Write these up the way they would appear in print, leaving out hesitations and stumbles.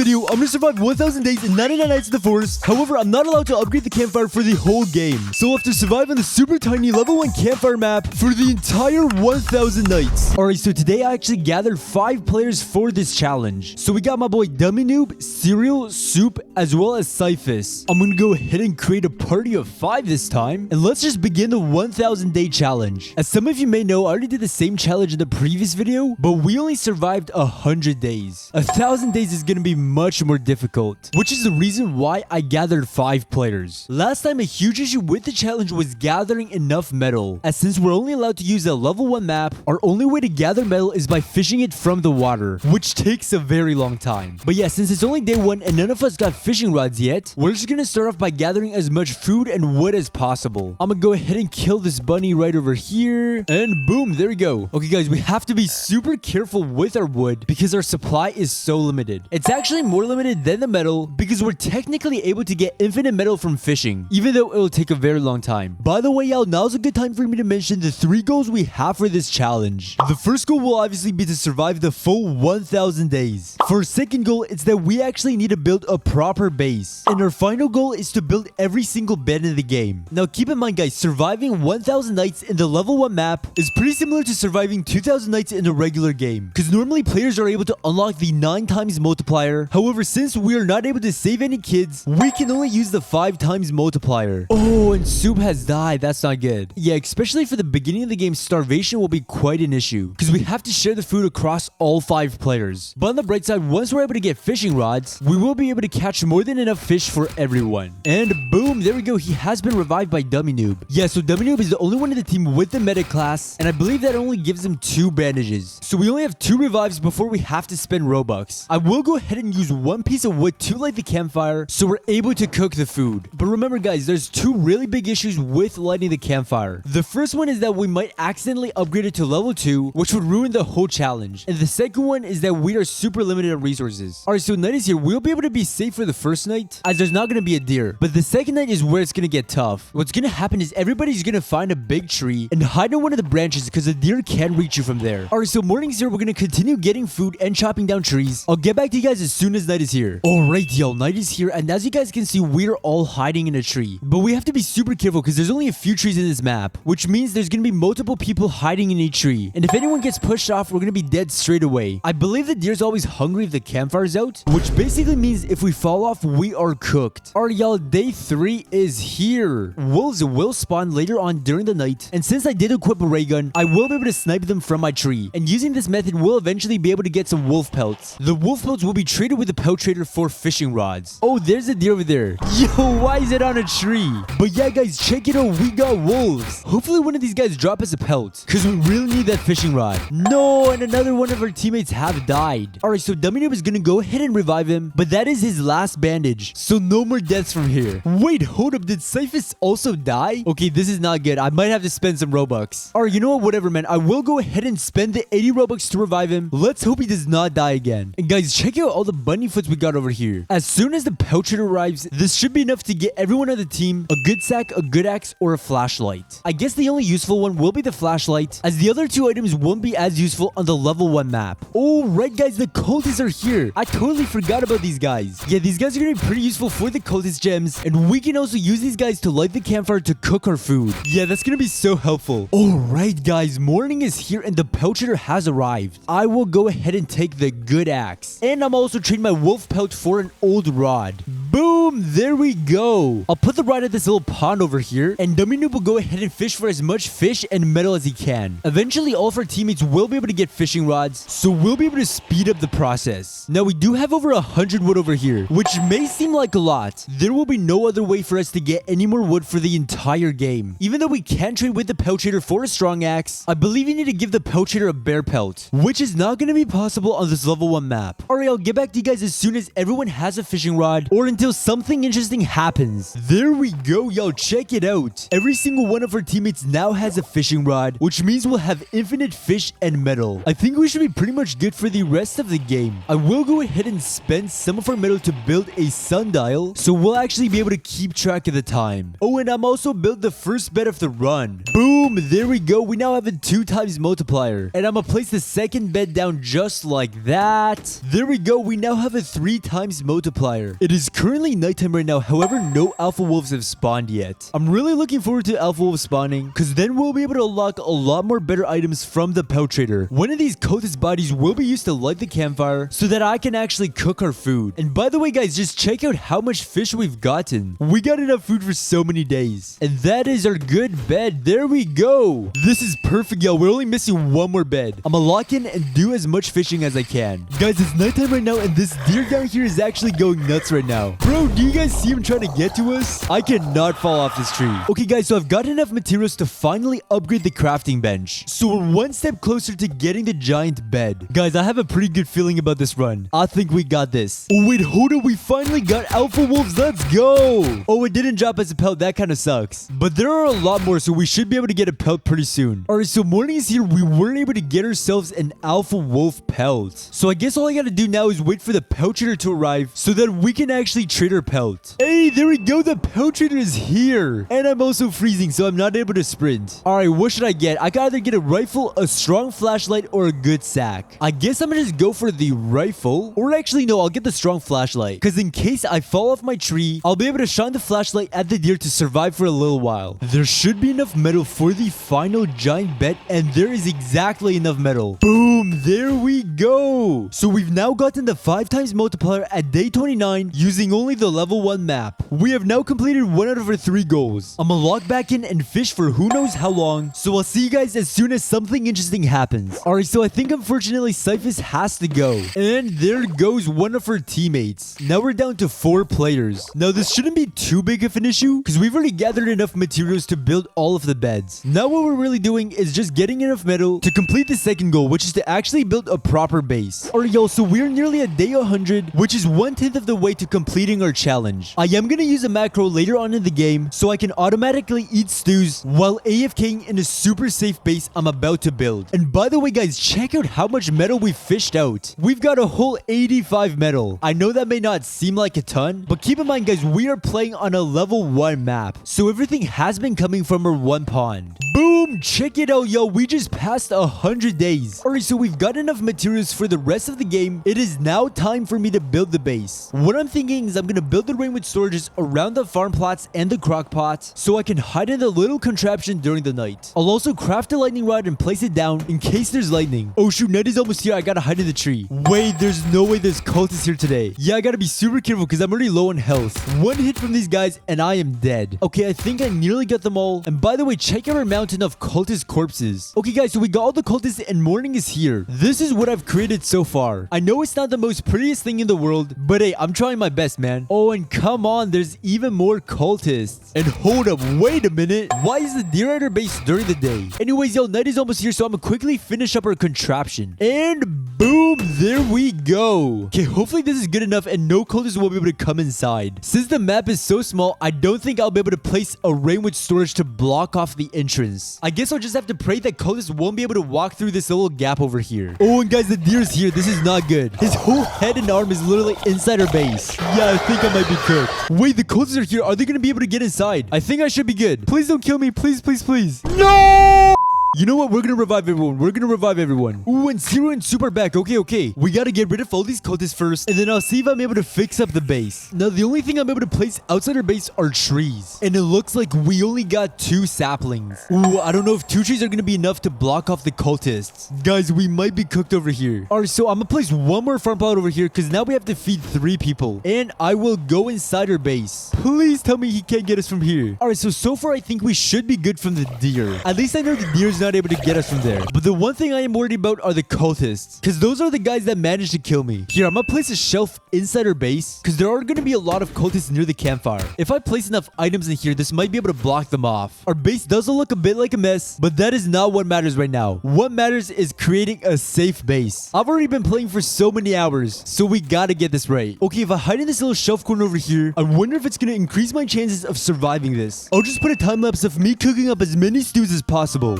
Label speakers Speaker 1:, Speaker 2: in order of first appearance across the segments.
Speaker 1: video, I'm gonna survive 1000 days and 99 nights in the forest. However, I'm not allowed to upgrade the campfire for the whole game. So I'll have to survive on the super tiny level 1 campfire map for the entire 1000 nights. Alright, so today I actually gathered 5 players for this challenge. So we got my boy Dummy Noob, Cereal, Soup, as well as Cyphus. I'm gonna go ahead and create a party of 5 this time. And let's just begin the 1000 day challenge. As some of you may know, I already did the same challenge in the previous video, but we only survived 100 days. 1000 days is gonna be much more difficult, which is the reason why I gathered 5 players. Last time, a huge issue with the challenge was gathering enough metal, as since we're only allowed to use a level 1 map, our only way to gather metal is by fishing it from the water, which takes a very long time. But yeah, since it's only day 1 and none of us got fishing rods yet, we're just gonna start off by gathering as much food and wood as possible. I'm gonna go ahead and kill this bunny right over here, and boom, there we go. Okay guys, we have to be super careful with our wood because our supply is so limited. It's actually more limited than the metal because we're technically able to get infinite metal from fishing, even though it'll take a very long time. By the way, y'all, now's a good time for me to mention the 3 goals we have for this challenge. The first goal will obviously be to survive the full 1000 days. For our second goal, it's that we actually need to build a proper base. And our final goal is to build every single bed in the game. Now keep in mind guys, surviving 1000 nights in the level 1 map is pretty similar to surviving 2000 nights in a regular game, because normally players are able to unlock the 9 times multiplier. However, since we are not able to save any kids, we can only use the 5 times multiplier. Oh, and Soup has died. That's not good. Yeah, especially for the beginning of the game, starvation will be quite an issue because we have to share the food across all 5 players. But on the bright side, once we're able to get fishing rods, we will be able to catch more than enough fish for everyone. And boom, there we go. He has been revived by Dummy Noob. Yeah, so Dummy Noob is the only one in the team with the medic class, and I believe that only gives him 2 bandages. So we only have 2 revives before we have to spend Robux. I will go ahead and use 1 piece of wood to light the campfire so we're able to cook the food. But remember guys, there's 2 really big issues with lighting the campfire. The first one is that we might accidentally upgrade it to level 2, which would ruin the whole challenge. And the second one is that we are super limited on resources. Alright, so night is here. We'll be able to be safe for the first night, as there's not going to be a deer. But the second night is where it's going to get tough. What's going to happen is everybody's going to find a big tree and hide in one of the branches because the deer can reach you from there. Alright, so morning's here. We're going to continue getting food and chopping down trees. I'll get back to you guys as soon as night is here. Alright, y'all, night is here, and as you guys can see, we're all hiding in a tree. But we have to be super careful because there's only a few trees in this map, which means there's going to be multiple people hiding in each tree. And if anyone gets pushed off, we're going to be dead straight away. I believe the deer's always hungry if the campfire's out, which basically means if we fall off, we are cooked. Alright, y'all, day 3 is here. Wolves will spawn later on during the night, and since I did equip a ray gun, I will be able to snipe them from my tree. And using this method, we'll eventually be able to get some wolf pelts. The wolf pelts will be traded with the pelt trader for fishing rods. Oh, there's a deer over there. Yo, why is it on a tree? But yeah, guys, check it out. We got wolves. Hopefully one of these guys drop us a pelt, because we really need that fishing rod. No, and another one of our teammates have died. Alright, so Dummy Noob is gonna go ahead and revive him, but that is his last bandage, so no more deaths from here. Wait, hold up, did Cyphus also die? Okay, this is not good. I might have to spend some Robux. Alright, you know what, whatever, man. I will go ahead and spend the 80 Robux to revive him. Let's hope he does not die again. And guys, check out all the bunny foots we got over here. As soon as the pelt trader arrives, this should be enough to get everyone on the team a good sack, a good axe, or a flashlight. I guess the only useful one will be the flashlight, as the other 2 items won't be as useful on the level 1 map. Oh, right guys, the cultists are here. I totally forgot about these guys. Yeah, these guys are gonna be pretty useful for the cultist gems, and we can also use these guys to light the campfire to cook our food. Yeah, that's gonna be so helpful. Alright guys, morning is here and the pelt trader has arrived. I will go ahead and take the good axe, and I'm also trading my wolf pelt for an old rod. Boom, there we go. I'll put the rod at this little pond over here, and Dummy Noob will go ahead and fish for as much fish and metal as he can. Eventually, all of our teammates will be able to get fishing rods, so we'll be able to speed up the process. Now, we do have over 100 wood over here, which may seem like a lot. There will be no other way for us to get any more wood for the entire game. Even though we can trade with the pelt trader for a strong axe, I believe you need to give the pelt trader a bear pelt, which is not going to be possible on this level 1 map. Alright, I'll get back to you guys as soon as everyone has a fishing rod, or until some something interesting happens. There we go, yo, check it out. Every single one of our teammates now has a fishing rod, which means we'll have infinite fish and metal. I think we should be pretty much good for the rest of the game. I will go ahead and spend some of our metal to build a sundial, so we'll actually be able to keep track of the time. Oh, and I'm also built the first bed of the run. Boom, there we go. We now have a 2 times multiplier. And I'm gonna place the second bed down just like that. There we go. We now have a 3 times multiplier. It is currently nighttime right now. However, no alpha wolves have spawned yet. I'm really looking forward to alpha wolves spawning, because then we'll be able to unlock a lot more better items from the pouch trader. One of these cultist bodies will be used to light the campfire so that I can actually cook our food. And by the way, guys, just check out how much fish we've gotten. We got enough food for so many days. And that is our good bed. There we go. This is perfect, yo. We're only missing one more bed. I'm gonna lock in and do as much fishing as I can. Guys, it's nighttime right now, and this deer down here is actually going nuts right now. Bro, do you guys see him trying to get to us? I cannot fall off this tree. Okay, guys, so I've got enough materials to finally upgrade the crafting bench. So we're one step closer to getting the giant bed. Guys, I have a pretty good feeling about this run. I think we got this. Oh, wait, hold on. We finally got alpha wolves. Let's go. Oh, it didn't drop as a pelt. That kind of sucks. But there are a lot more, so we should be able to get a pelt pretty soon. All right, so morning is here. We weren't able to get ourselves an alpha wolf pelt. So I guess all I gotta do now is wait for the pelt trader to arrive so that we can actually trade our pelt. Hey, there we go. The pelt trader is here. And I'm also freezing, so I'm not able to sprint. All right, what should I get? I can either get a rifle, a strong flashlight, or a good sack. I guess I'm gonna just go for the rifle. Or actually, no, I'll get the strong flashlight. Because in case I fall off my tree, I'll be able to shine the flashlight at the deer to survive for a little while. There should be enough metal for the final giant bed, and there is exactly enough metal. Boom, there we go. So we've now gotten the 5 times multiplier at day 29 using only the level 1 map. We have now completed 1 out of our 3 goals. I'm gonna log back in and fish for who knows how long, so I'll see you guys as soon as something interesting happens. Alright, so I think unfortunately Cyphus has to go. And there goes one of our teammates. Now we're down to 4 players. Now this shouldn't be too big of an issue, because we've already gathered enough materials to build all of the beds. Now what we're really doing is just getting enough metal to complete the second goal, which is to actually build a proper base. Alright, y'all, so we're nearly at day 100, which is 1/10 of the way to completing our challenge. I am gonna use a macro later on in the game so I can automatically eat stews while AFKing in a super safe base I'm about to build. And by the way, guys, check out how much metal we've fished out. We've got a whole 85 metal. I know that may not seem like a ton, but keep in mind, guys, we are playing on a level 1 map, so everything has been coming from our 1 pond. Boom, check it out, yo. We just passed 100 days. Alright, so we've got enough materials for the rest of the game. It is now time for me to build the base. What I'm thinking is I'm gonna build the rainwood storages around the farm plots and the crock pot so I can hide in the little contraption during the night. I'll also craft a lightning rod and place it down in case there's lightning. Oh shoot, night is almost here. I gotta hide in the tree. Wait, there's no way there's cultists here today. Yeah, I gotta be super careful because I'm already low on health. One hit from these guys and I am dead. Okay, I think I nearly got them all. And by the way, check out our mountain of cultist corpses. Okay, guys, so we got all the cultists and morning is here. This is what I've created so far. I know it's not the most prettiest thing in the world, but hey, I'm trying my best, man. Oh, and come on, there's even more cultists. And hold up, wait a minute. Why is the deer at our base during the day? Anyways, yo, night is almost here, so I'm gonna quickly finish up our contraption. And boom, there we go. Okay, hopefully this is good enough and no cultists will be able to come inside. Since the map is so small, I don't think I'll be able to place a rainwood storage to block off the entrance. I guess I'll just have to pray that cultists won't be able to walk through this little gap over here. Oh, and guys, the deer's here. This is not good. His whole head and arm is literally inside our base. Yeah, I think I might be cooked. Wait, the cultists are here. Are they gonna be able to get inside? I think I should be good. Please don't kill me. Please, please, please. No! You know what? We're gonna revive everyone. We're gonna revive everyone. Ooh, and Zero and Super back. Okay. We gotta get rid of all these cultists first, and then I'll see if I'm able to fix up the base. Now, the only thing I'm able to place outside our base are trees. And it looks like we only got 2 saplings. Ooh, I don't know if 2 trees are gonna be enough to block off the cultists. Guys, we might be cooked over here. Alright, so I'm gonna place 1 more farm plot over here, because now we have to feed 3 people. And I will go inside our base. Please tell me he can't get us from here. Alright, so far I think we should be good from the deer. At least I know the deer is not able to get us from there. But the one thing I am worried about are the cultists, because those are the guys that managed to kill me. Here, I'm gonna place a shelf inside our base, because there are gonna be a lot of cultists near the campfire. If I place enough items in here, this might be able to block them off. Our base does look a bit like a mess, but that is not what matters right now. What matters is creating a safe base. I've already been playing for so many hours, so we gotta get this right. Okay, if I hide in this little shelf corner over here, I wonder if it's gonna increase my chances of surviving this. I'll just put a time lapse of me cooking up as many stews as possible.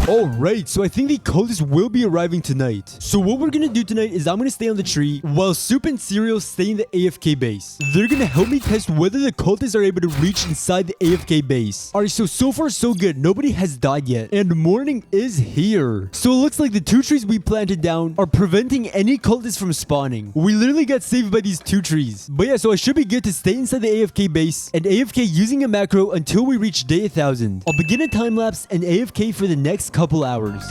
Speaker 1: Alright, so I think the cultists will be arriving tonight. So what we're gonna do tonight is I'm gonna stay on the tree while Soup and Cereal stay in the AFK base. They're gonna help me test whether the cultists are able to reach inside the AFK base. Alright, so far so good. Nobody has died yet. And morning is here. So it looks like the 2 trees we planted down are preventing any cultists from spawning. We literally got saved by these 2 trees. But yeah, so I should be good to stay inside the AFK base and AFK using a macro until we reach day 1000. I'll begin a time lapse and AFK for the next couple hours.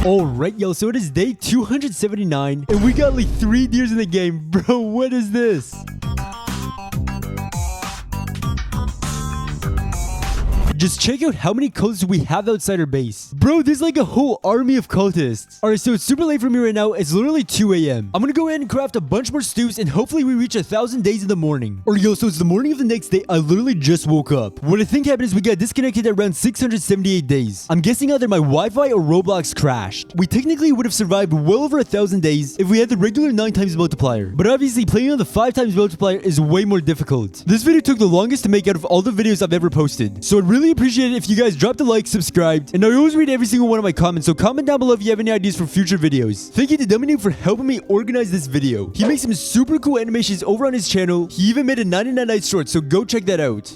Speaker 1: Alright, yo, so it is day 279 and we got like 3 deers in the game. Bro, what is this? Just check out how many cultists we have outside our base. Bro, there's like a whole army of cultists. Alright, so it's super late for me right now. It's literally 2 a.m. I'm gonna go ahead and craft a bunch more stews and hopefully we reach 1,000 days in the morning. Or yo, so it's the morning of the next day. I literally just woke up. What I think happened is we got disconnected at around 678 days. I'm guessing either my Wi-Fi or Roblox crashed. We technically would have survived well over 1,000 days if we had the regular 9 times multiplier. But obviously playing on the 5 times multiplier is way more difficult. This video took the longest to make out of all the videos I've ever posted. So I'd really appreciate it if you guys dropped a like, subscribed, and I always read every single one of my comments, so comment down below if you have any ideas for future videos. Thank you to Dominic for helping me organize this video. He makes some super cool animations over on his channel. He even made a 99 night short, so go check that out.